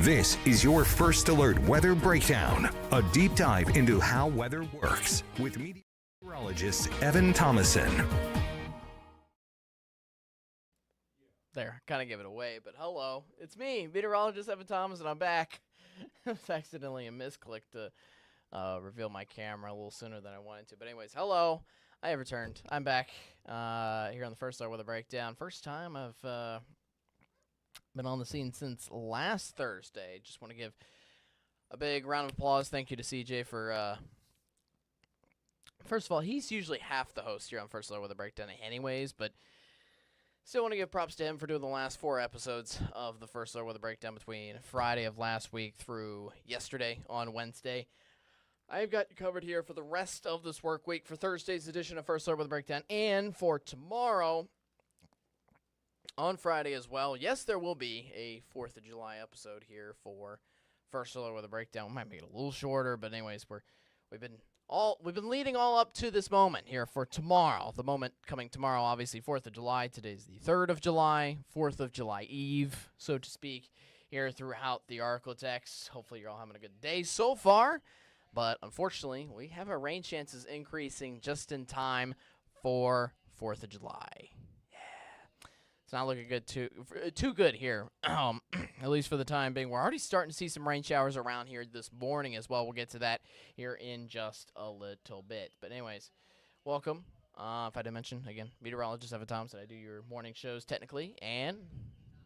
This is your First Alert Weather Breakdown, a deep dive into how weather works with meteorologist Evan Thomason. There, kind of give it away, but hello, it's me, meteorologist Evan Thomas, and I'm back. It was accidentally a misclick to reveal my camera a little sooner than I wanted to. But anyways, hello, I have returned. I'm back here on the First Alert Weather Breakdown. First time I've been on the scene since last Thursday. Just want to give a big round of applause. Thank you to CJ for, first of all, he's usually half the host here on First Alert Weather Breakdown anyways, but still want to give props to him for doing the last 4 episodes of the First Alert Weather Breakdown between Friday of last week through yesterday on Wednesday. I've got you covered here for the rest of this work week for Thursday's edition of First Alert Weather Breakdown and for tomorrow on Friday as well. Yes, there will be a 4th of July episode here for First Alert Weather Breakdown. We might make it a little shorter, but anyways, we've been leading all up to this moment here for tomorrow. The moment coming tomorrow, obviously 4th of July. Today's the 3rd of July, 4th of July Eve, so to speak, here throughout the Arklatex. Hopefully you're all having a good day so far. But unfortunately, we have our rain chances increasing just in time for 4th of July. It's not looking good too good here, at least for the time being. We're already starting to see some rain showers around here this morning as well. We'll get to that here in just a little bit. But anyways, welcome. If I didn't mention, again, meteorologist Evan Thompson. I do your morning shows technically and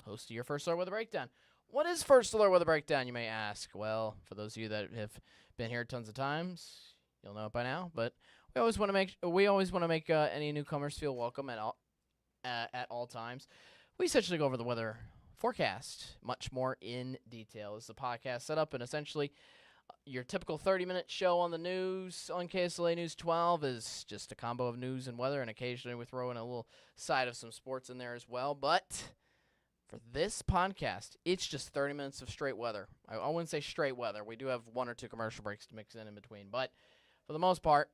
host of your First Alert Weather Breakdown. What is First Alert Weather Breakdown, you may ask? Well, for those of you that have been here tons of times, you'll know it by now. But we always want to make any newcomers feel welcome at all times. We essentially go over the weather forecast much more in detail. As the podcast set up, and essentially your typical 30-minute show on the news on KSLA News 12 is just a combo of news and weather, and occasionally we throw in a little side of some sports in there as well. But for this podcast, it's just 30 minutes of straight weather. I wouldn't say straight weather. We do have 1 or 2 commercial breaks to mix in between, but for the most part,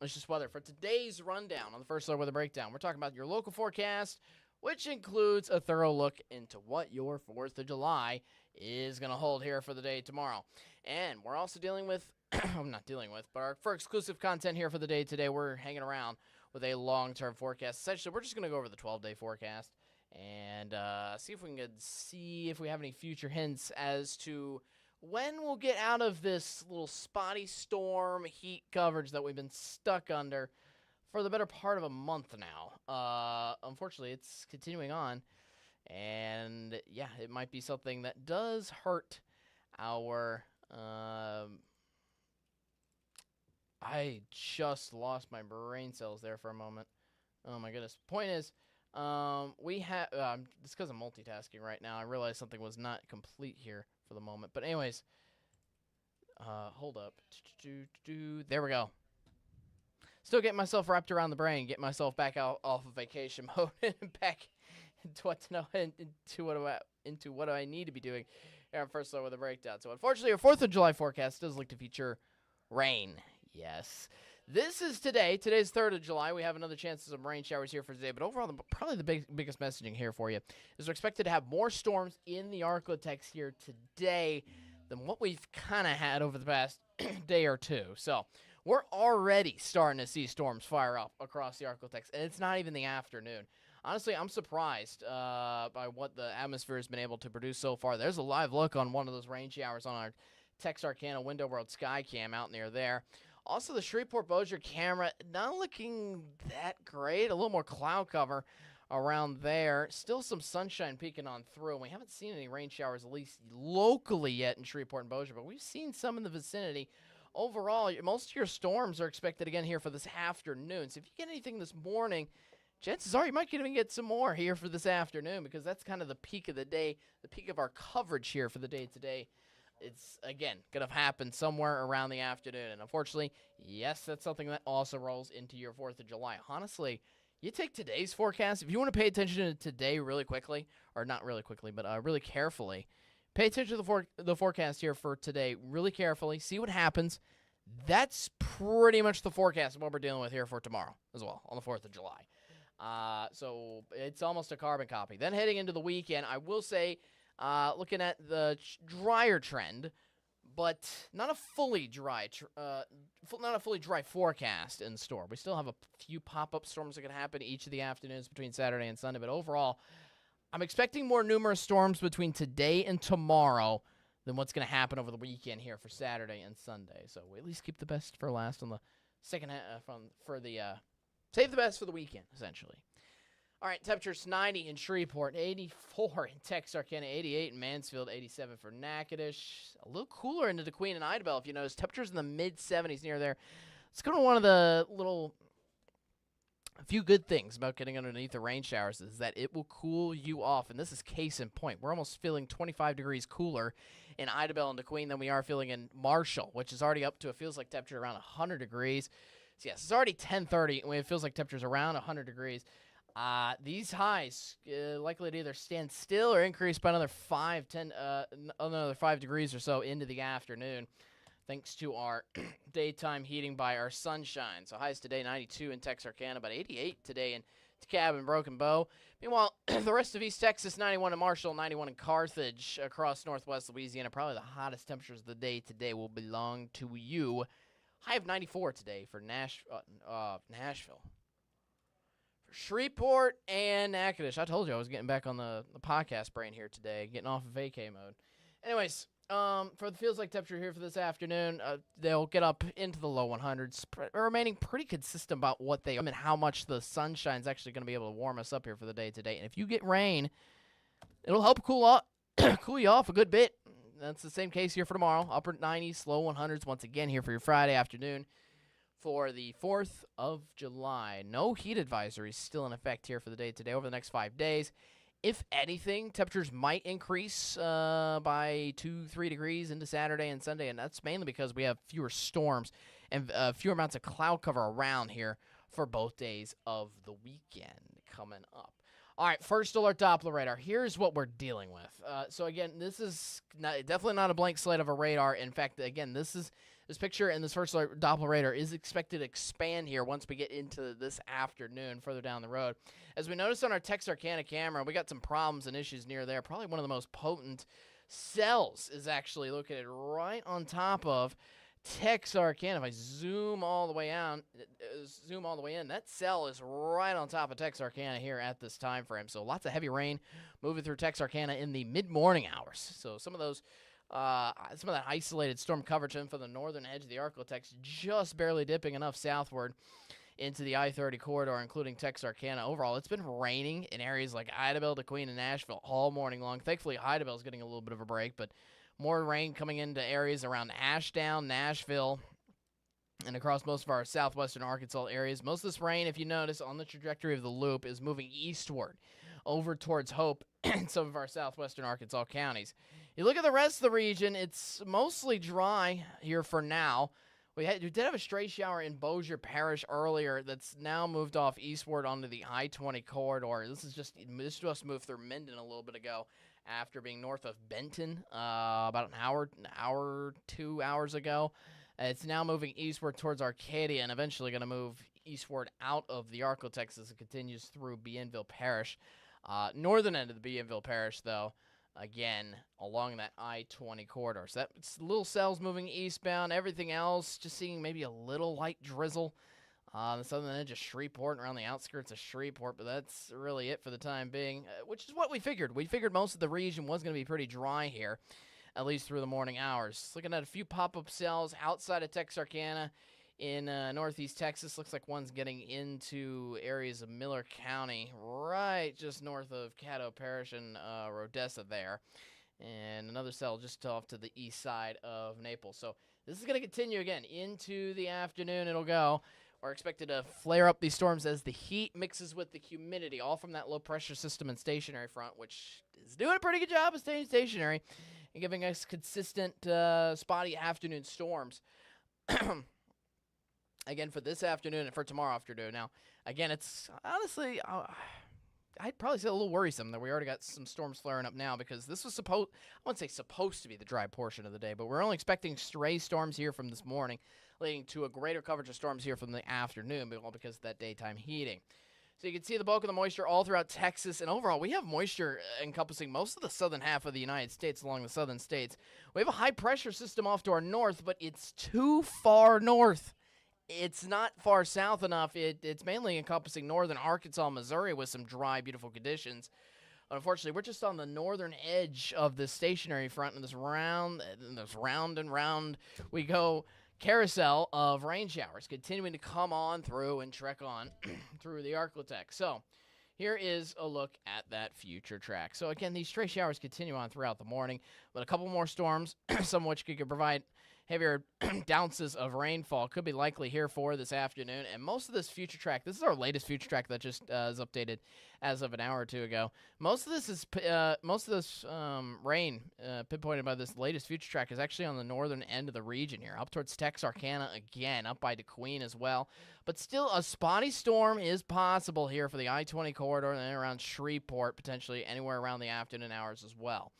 it's just weather. For today's rundown on the First Alert Weather Breakdown, we're talking about your local forecast, which includes a thorough look into what your 4th of July is going to hold here for the day tomorrow. And we're also dealing with, for exclusive content here for the day today, we're hanging around with a long-term forecast. Essentially, we're just going to go over the 12-day forecast and see if we have any future hints as to when we'll get out of this little spotty storm heat coverage that we've been stuck under for the better part of a month now. Unfortunately, it's continuing on, and yeah, it might be something that does hurt our I just lost my brain cells there for a moment. Oh my goodness. Point is, we have it's because I'm multitasking right now. I realized something was not complete here for the moment. But anyways, hold up. There we go. Still getting myself wrapped around the brain, getting myself back out off of vacation mode and back into what I need to be doing here on First Alert Weather Breakdown. So unfortunately, our 4th of July forecast does look to feature rain. Yes. This is today. Today's 3rd of July. We have another chance of some rain showers here for today. But overall, probably the biggest messaging here for you is we're expected to have more storms in the Arklatex here today than what we've kind of had over the past day or two. So we're already starting to see storms fire up across the Arklatex, and it's not even the afternoon. Honestly, I'm surprised by what the atmosphere has been able to produce so far. There's a live look on one of those rain showers on our Texarkana Window World Sky Cam out near there. Also, the Shreveport-Bossier camera, not looking that great. A little more cloud cover around there. Still some sunshine peeking on through. And we haven't seen any rain showers, at least locally yet in Shreveport and Bossier, but we've seen some in the vicinity. Overall, most of your storms are expected again here for this afternoon. So if you get anything this morning, chances are you might even get some more here for this afternoon, because that's kind of the peak of the day, the peak of our coverage here for the day today. It's, again, going to happen somewhere around the afternoon. And unfortunately, yes, that's something that also rolls into your 4th of July. Honestly, you take today's forecast. If you want to pay attention to today really quickly, or not really quickly, but really carefully, pay attention to the forecast here for today really carefully. See what happens. That's pretty much the forecast of what we're dealing with here for tomorrow as well, on the 4th of July. So it's almost a carbon copy. Then heading into the weekend, I will say Looking at the drier trend, but not a fully dry, not a fully dry forecast in store. We still have a few pop-up storms that could happen each of the afternoons between Saturday and Sunday, but overall, I'm expecting more numerous storms between today and tomorrow than what's going to happen over the weekend here for Saturday and Sunday. So we at least keep the best for last on the second half save the best for the weekend, essentially. All right, temperatures 90 in Shreveport, 84 in Texarkana, 88 in Mansfield, 87 for Natchitoches. A little cooler into DeQueen and Idabel, if you notice. Temperatures in the mid-70s near there. Let's go to one of the a few good things about getting underneath the rain showers is that it will cool you off, and this is case in point. We're almost feeling 25 degrees cooler in Idabel and DeQueen than we are feeling in Marshall, which is already up to, it feels like temperature around 100 degrees. So yes, it's already 10:30, and it feels like temperatures around 100 degrees. These highs likely to either stand still or increase by another 5 degrees or so into the afternoon, thanks to our daytime heating by our sunshine. So highs today 92 in Texarkana, about 88 today in DeKalb and Broken Bow. Meanwhile, the rest of East Texas, 91 in Marshall, 91 in Carthage, across northwest Louisiana. Probably the hottest temperatures of the day today will belong to you. High of 94 today for Nashville. For Shreveport and Natchitoches. I told you I was getting back on the podcast brain here today, getting off of vacay mode. Anyways, for the feels like temperature here for this afternoon, they'll get up into the low 100s, remaining pretty consistent about what they are and how much the sunshine's actually going to be able to warm us up here for the day today. And if you get rain, it'll help cool you off a good bit. That's the same case here for tomorrow. Upper 90s, low 100s once again here for your Friday afternoon. For the 4th of July, no heat advisories still in effect here for the day today over the next 5 days. If anything, temperatures might increase by 2-3 degrees into Saturday and Sunday, and that's mainly because we have fewer storms and fewer amounts of cloud cover around here for both days of the weekend coming up. All right, first alert Doppler radar. Here's what we're dealing with. So again, this is definitely not a blank slate of a radar. In fact, again, this picture and this first alert Doppler radar is expected to expand here once we get into this afternoon further down the road. As we noticed on our Texarkana camera, we got some problems and issues near there. Probably one of the most potent cells is actually located right on top of Texarkana. If I zoom all the way in, that cell is right on top of Texarkana here at this time frame. So lots of heavy rain moving through Texarkana in the mid-morning hours. So some of that isolated storm coverage in for the northern edge of the Arklatex just barely dipping enough southward into the I-30 corridor, including Texarkana. Overall, it's been raining in areas like Idabel, DeQueen, and Nashville all morning long. Thankfully, Idabel's getting a little bit of a break, but more rain coming into areas around Ashdown, Nashville, and across most of our southwestern Arkansas areas. Most of this rain, if you notice, on the trajectory of the loop is moving eastward over towards Hope and some of our southwestern Arkansas counties. You look at the rest of the region, it's mostly dry here for now. We did have a stray shower in Bossier Parish earlier that's now moved off eastward onto the I-20 corridor. This just moved through Minden a little bit ago after being north of Benton about an hour, 2 hours ago. It's now moving eastward towards Arcadia and eventually going to move eastward out of the Arklatex as it continues through Bienville Parish. Northern end of the Bienville Parish, though, again, along that I-20 corridor. So that's little cells moving eastbound. Everything else just seeing maybe a little light drizzle on the southern edge of Shreveport and around the outskirts of Shreveport, but that's really it for the time being, which is what we figured. We figured most of the region was going to be pretty dry here, at least through the morning hours. Looking at a few pop-up cells outside of Texarkana in northeast Texas. Looks like one's getting into areas of Miller County, right just north of Caddo Parish and Rodessa there. And another cell just off to the east side of Naples. So this is going to continue again into the afternoon. It'll go. We're expected to flare up these storms as the heat mixes with the humidity, all from that low-pressure system and stationary front, which is doing a pretty good job of staying stationary and giving us consistent spotty afternoon storms. Again, for this afternoon and for tomorrow afternoon. Now, again, it's honestly, I'd probably say a little worrisome that we already got some storms flaring up now because this was I wouldn't say supposed to be the dry portion of the day, but we're only expecting stray storms here from this morning, leading to a greater coverage of storms here from the afternoon, all because of that daytime heating. So you can see the bulk of the moisture all throughout Texas, and overall we have moisture encompassing most of the southern half of the United States along the southern states. We have a high-pressure system off to our north, but it's too far north. It's not far south enough. It's mainly encompassing northern Arkansas, Missouri with some dry, beautiful conditions. Unfortunately, we're just on the northern edge of this stationary front, and this round and round we go carousel of rain showers continuing to come on through and trek on through the Arklatex. So here is a look at that future track. So again, these stray showers continue on throughout the morning, but a couple more storms, some of which could provide heavier ounces of rainfall could be likely here for this afternoon. And most of this future track, this is our latest future track that just is updated as of an hour or two ago. Most of this rain pinpointed by this latest future track is actually on the northern end of the region here, up towards Texarkana again, up by DeQueen as well. But still, a spotty storm is possible here for the I-20 corridor and then around Shreveport, potentially anywhere around the afternoon hours as well.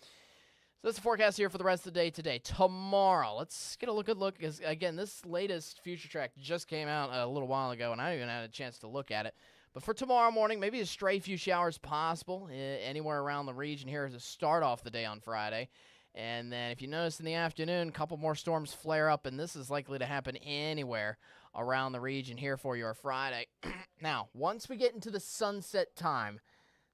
So that's the forecast here for the rest of the day today. Tomorrow, let's get a look, because, again, this latest future track just came out a little while ago, and I haven't even had a chance to look at it. But for tomorrow morning, maybe a stray few showers possible anywhere around the region here to start off the day on Friday. And then if you notice in the afternoon, a couple more storms flare up, and this is likely to happen anywhere around the region here for your Friday. Now, once we get into the sunset time,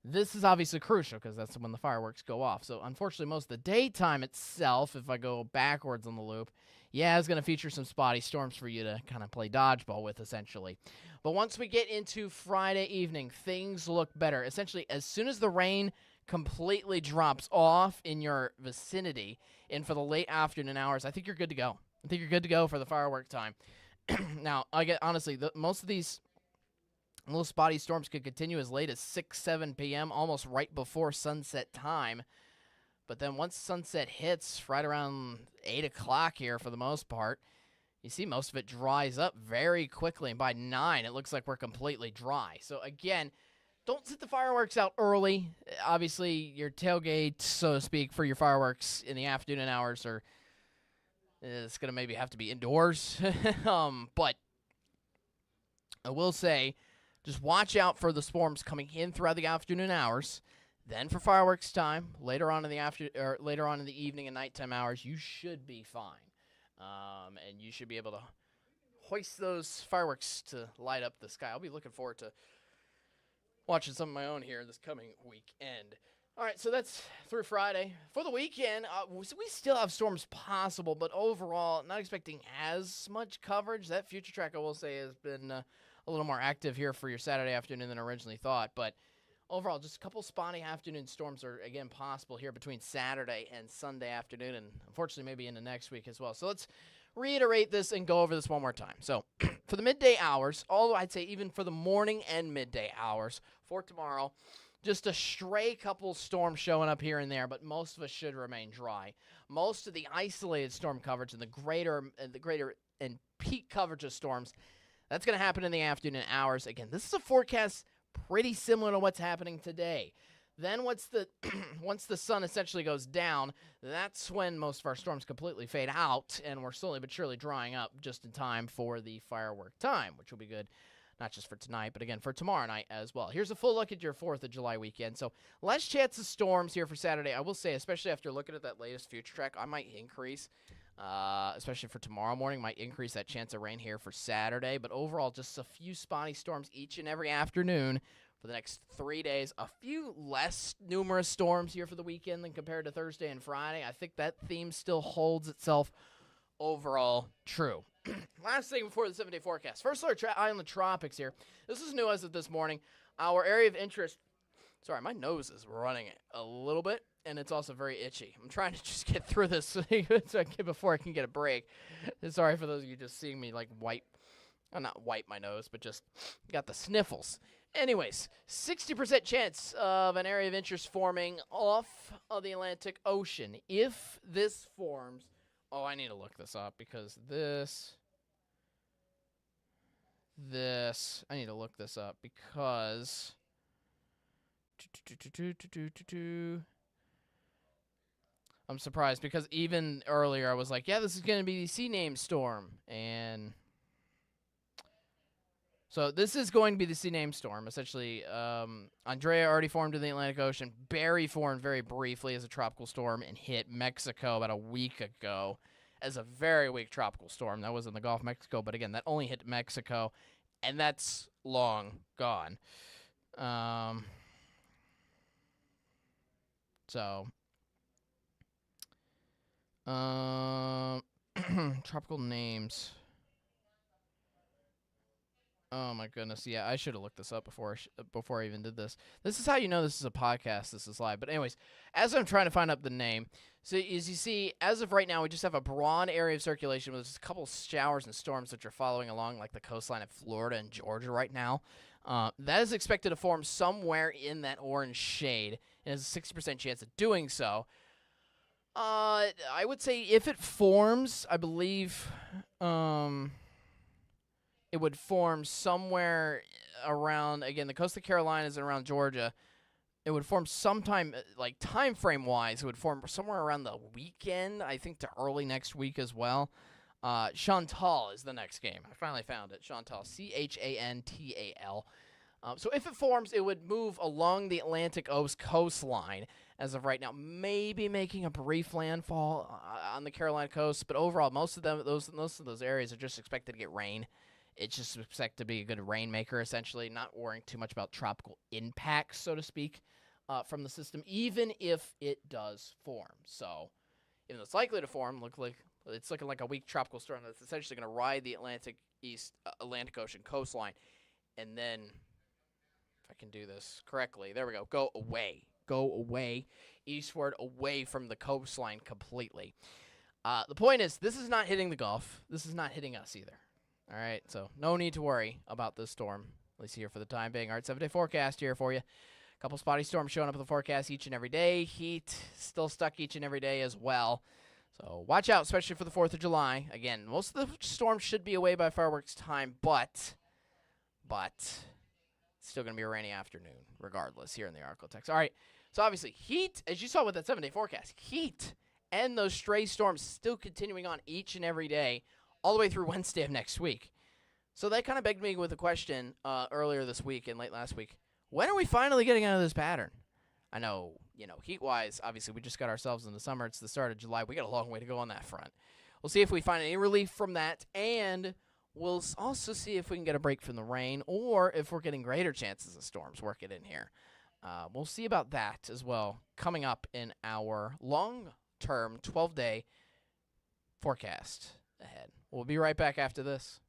this is obviously crucial because that's when the fireworks go off. So, unfortunately, most of the daytime itself, if I go backwards on the loop, it's going to feature some spotty storms for you to kind of play dodgeball with, essentially. But once we get into Friday evening, things look better. Essentially, as soon as the rain completely drops off in your vicinity and for the late afternoon hours, I think you're good to go. I think you're good to go for the firework time. Now, honestly, most of these little spotty storms could continue as late as 6, 7 p.m., almost right before sunset time. But then once sunset hits, right around 8 o'clock here for the most part, you see most of it dries up very quickly. And by 9, it looks like we're completely dry. So, again, don't set the fireworks out early. Obviously, your tailgate, so to speak, for your fireworks in the afternoon hours it's going to maybe have to be indoors. But I will say, just watch out for the storms coming in throughout the afternoon hours. Then for fireworks time, later on in the evening and nighttime hours, you should be fine. And you should be able to hoist those fireworks to light up the sky. I'll be looking forward to watching some of my own here this coming weekend. All right, so that's through Friday. For the weekend, we still have storms possible, but overall, not expecting as much coverage. That future track, I will say, has been a little more active here for your Saturday afternoon than originally thought. But overall, just a couple spotty afternoon storms are, again, possible here between Saturday and Sunday afternoon, and unfortunately maybe into next week as well. So let's reiterate this and go over this one more time. So for the midday hours, although I'd say even for the morning and midday hours for tomorrow, just a stray couple storms showing up here and there, but most of us should remain dry. Most of the isolated storm coverage and the greater and peak coverage of storms, that's going to happen in the afternoon hours. Again, this is a forecast pretty similar to what's happening today. Then once the sun essentially goes down, that's when most of our storms completely fade out, and we're slowly but surely drying up just in time for the firework time, which will be good. Not just for tonight, but again for tomorrow night as well. Here's a full look at your 4th of July weekend. So less chance of storms here for Saturday. I will say, especially after looking at that latest future track, I might increase, especially for tomorrow morning, might increase that chance of rain here for Saturday. But overall, just a few spotty storms each and every afternoon for the next 3 days. A few less numerous storms here for the weekend than compared to Thursday and Friday. I think that theme still holds itself overall true. Last thing before the 7-day forecast. First, eye on the tropics here. This is new as of this morning. Our area of interest. Sorry, my nose is running a little bit, and it's also very itchy. I'm trying to just get through this before I can get a break. Sorry for those of you just seeing me like wipe. Well, not wipe my nose, but just got the sniffles. Anyways, 60% chance of an area of interest forming off of the Atlantic Ocean. If this forms. Oh, I need to look this up because I need to look this up because I'm surprised because even earlier I was like, yeah, this is going to be the sea name storm, and So this is going to be the sea name storm. Essentially, Andrea already formed in the Atlantic Ocean. Barry formed very briefly as a tropical storm and hit Mexico about a week ago as a very weak tropical storm. That was in the Gulf of Mexico, but again, that only hit Mexico, and that's long gone. So, tropical names. Oh my goodness! Yeah, I should have looked this up before I even did this. This is how you know this is a podcast. This is live. But anyways, as I'm trying to find up the name, so as you see, as of right now, we just have a broad area of circulation with just a couple showers and storms which are following along like the coastline of Florida and Georgia right now. That is expected to form somewhere in that orange shade, and has a 60% chance of doing so. I would say if it forms, I believe. It would form somewhere around, again, the coast of Carolinas and around Georgia. It would form sometime, like time frame wise, it would form somewhere around the weekend, I think to early next week as well. Chantal is the next game. I finally found it. Chantal, Chantal. So if it forms, it would move along the Atlantic coastline as of right now, maybe making a brief landfall on the Carolina coast. But overall, most of those areas are just expected to get rain. It's just expected to be a good rainmaker, essentially, not worrying too much about tropical impacts, so to speak, from the system, even if it does form. So, even though it's likely to form, it's looking like a weak tropical storm that's essentially going to ride the Atlantic Ocean coastline, and then, if I can do this correctly, there we go, go away, eastward, away from the coastline completely. The point is, this is not hitting the Gulf. This is not hitting us either. All right, so no need to worry about this storm, at least here for the time being. All right, 7-day forecast here for you. A couple spotty storms showing up in the forecast each and every day. Heat still stuck each and every day as well. So watch out, especially for the 4th of July. Again, most of the storms should be away by fireworks time, but it's still going to be a rainy afternoon regardless here in the Arctic. All right, so obviously heat, as you saw with that 7-day forecast, heat and those stray storms still continuing on each and every day, all the way through Wednesday of next week. So that kind of begged me with a question earlier this week and late last week. When are we finally getting out of this pattern? I know, heat-wise, obviously we just got ourselves in the summer. It's the start of July. We got a long way to go on that front. We'll see if we find any relief from that, and we'll also see if we can get a break from the rain or if we're getting greater chances of storms working in here. We'll see about that as well coming up in our long-term 12-day forecast ahead. We'll be right back after this.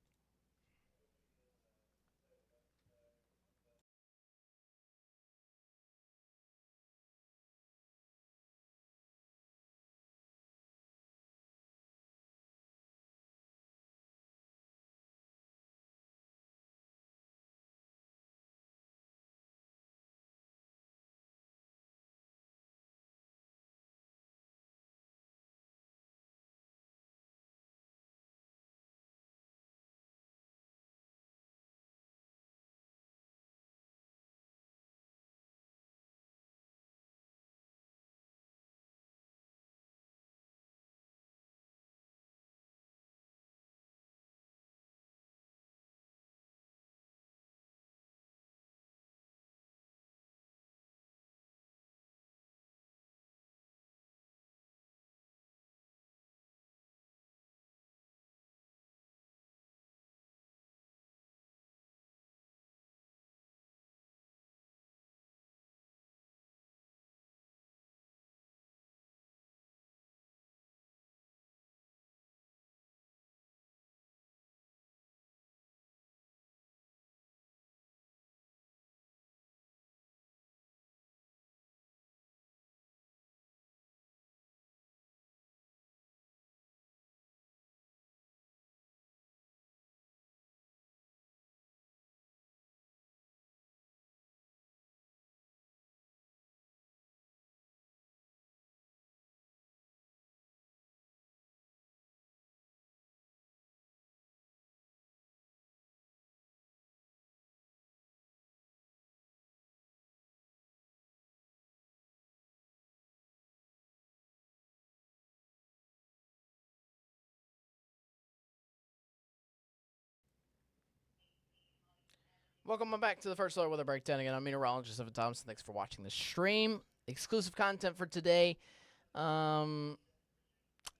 Welcome back to the First Alert Weather Breakdown. Again, I'm meteorologist Evan Thompson. Thanks for watching the stream. Exclusive content for today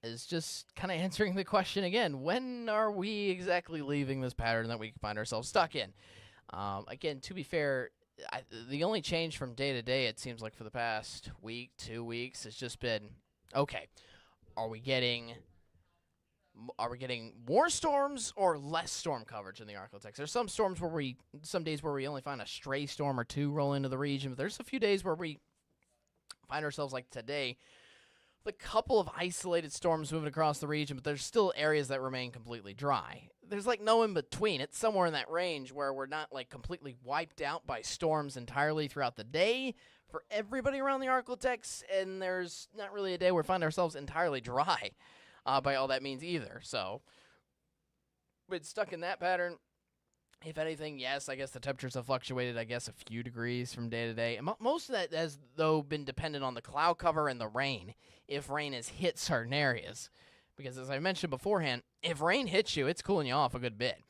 is just kind of answering the question again. When are we exactly leaving this pattern that we find ourselves stuck in? Again, to be fair, the only change from day to day, it seems like for the past week, 2 weeks, has just been, okay, are we getting more storms or less storm coverage in the Arctic? There's some days where we only find a stray storm or two roll into the region, but there's a few days where we find ourselves like today, with a couple of isolated storms moving across the region, but there's still areas that remain completely dry. There's like no in between. It's somewhere in that range where we're not like completely wiped out by storms entirely throughout the day for everybody around the Arctic, and there's not really a day where we find ourselves entirely dry. By all that means either. So, but stuck in that pattern. If anything, yes, I guess the temperatures have fluctuated, I guess, a few degrees from day to day. And most of that has, though, been dependent on the cloud cover and the rain, if rain has hit certain areas. Because as I mentioned beforehand, if rain hits you, it's cooling you off a good bit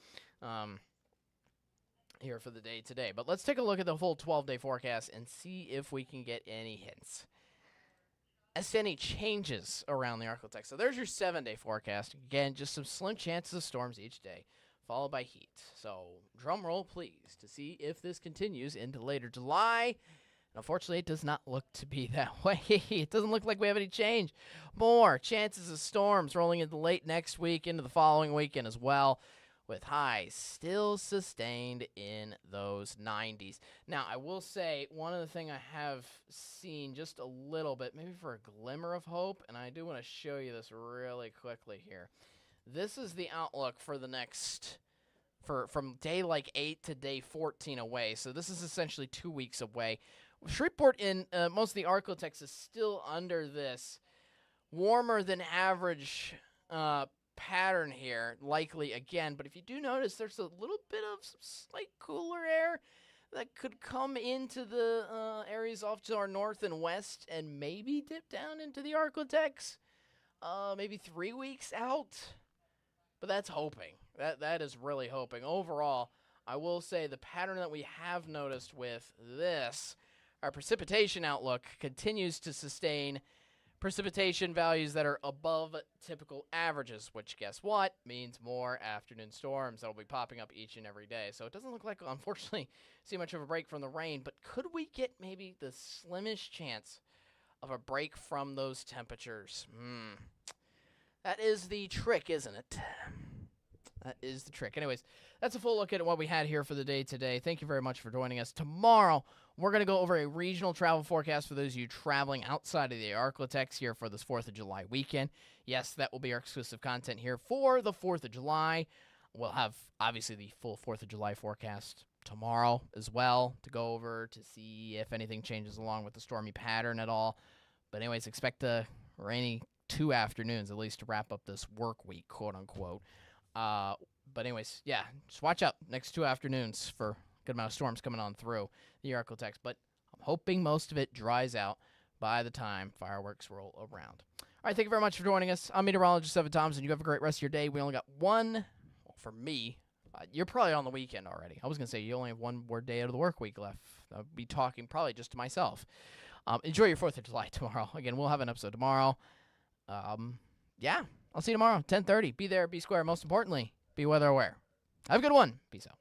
here for the day today. But let's take a look at the full 12-day forecast and see if we can get any hints as to any changes around the Arctic. So there's your 7-day forecast. Again, just some slim chances of storms each day, followed by heat. So drum roll, please, to see if this continues into later July. And unfortunately, it does not look to be that way. It doesn't look like we have any change. More chances of storms rolling into late next week, into the following weekend as well, with highs still sustained in those 90s. Now, I will say, one other thing I have seen just a little bit, maybe for a glimmer of hope, and I do want to show you this really quickly here. This is the outlook for the next, from day like 8 to day 14 away. So this is essentially 2 weeks away. Shreveport in most of the Arctic is still under this warmer than average pattern here, likely again. But if you do notice, there's a little bit of some slight cooler air that could come into the areas off to our north and west and maybe dip down into the Arctic maybe 3 weeks out. But that's hoping. That is really hoping. Overall, I will say the pattern that we have noticed with this, our precipitation outlook continues to sustain precipitation values that are above typical averages, which guess what? Means more afternoon storms that will be popping up each and every day. So it doesn't look like, unfortunately, see much of a break from the rain, but could we get maybe the slimmest chance of a break from those temperatures? That is the trick, isn't it? That is the trick. Anyways, that's a full look at what we had here for the day today. Thank you very much for joining us. Tomorrow, we're going to go over a regional travel forecast for those of you traveling outside of the Arctic here for this 4th of July weekend. Yes, that will be our exclusive content here for the 4th of July. We'll have, obviously, the full 4th of July forecast tomorrow as well to go over to see if anything changes along with the stormy pattern at all. But anyways, expect a rainy 2 afternoons, at least, to wrap up this work week, quote-unquote. But anyways, yeah, just watch out next 2 afternoons for a good amount of storms coming on through the Arctic. But I'm hoping most of it dries out by the time fireworks roll around. All right, thank you very much for joining us. I'm meteorologist Evan Thompson. You have a great rest of your day. We only got one, well, for me, you're probably on the weekend already. I was going to say you only have one more day out of the work week left. I'll be talking probably just to myself. Enjoy your 4th of July tomorrow. Again, we'll have an episode tomorrow. Yeah, I'll see you tomorrow, 10:30. Be there, be square. Most importantly, be weather aware. Have a good one. Peace out.